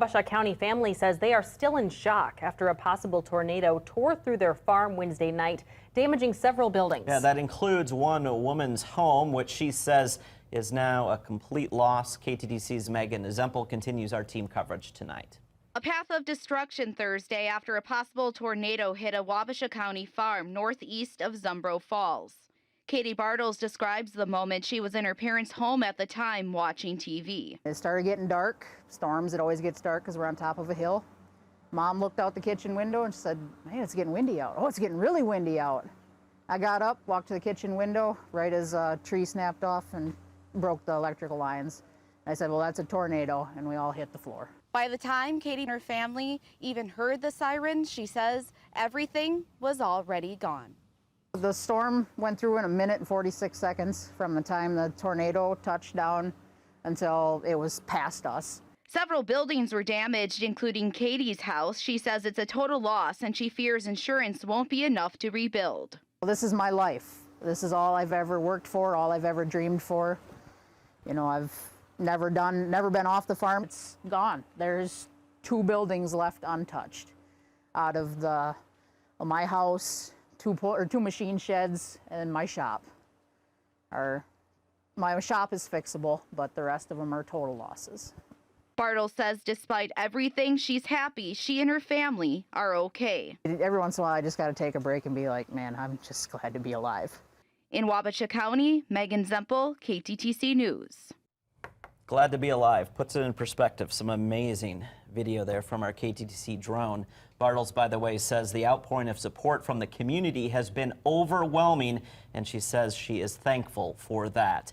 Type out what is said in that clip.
Wabasha County family says they are still in shock after a possible tornado tore through their farm Wednesday night, damaging several buildings. Yeah, that includes one woman's home, which she says is now a complete loss. KTTC's Megan Zempel continues our team coverage tonight. A path of destruction Thursday after a possible tornado hit a Wabasha County farm northeast of Zumbro Falls. Katie Bartles describes the moment. She was in her parents' home at the time watching TV. It started getting dark. Storms, it always gets dark because we're on top of a hill. Mom looked out the kitchen window and she said, "Hey, it's getting windy out." "Oh, it's getting really windy out." I got up, walked to the kitchen window right as a tree snapped off and broke the electrical lines. I said, "Well, that's a tornado," and we all hit the floor. By the time Katie and her family even heard the sirens, she says everything was already gone. The storm went through in 1 minute and 46 seconds from the time the tornado touched down until it was past us. Several buildings were damaged, including Katie's house. She says it's a total loss and she fears insurance won't be enough to rebuild. This is my life. This is all I've ever worked for, all I've ever dreamed for. You know, I've never been off the farm. It's gone. There's 2 buildings left untouched out of my house, 2 machine sheds, and my shop. My shop is fixable, but the rest of them are total losses. Bartles says despite everything, she's happy she and her family are okay. Every once in a while, I just got to take a break and be like, man, I'm just glad to be alive. In Wabasha County, Megan Zempel, KTTC News. Glad to be alive. Puts it in perspective. Some amazing video there from our KTTC drone. Bartles, by the way, says the outpouring of support from the community has been overwhelming, and she says she is thankful for that.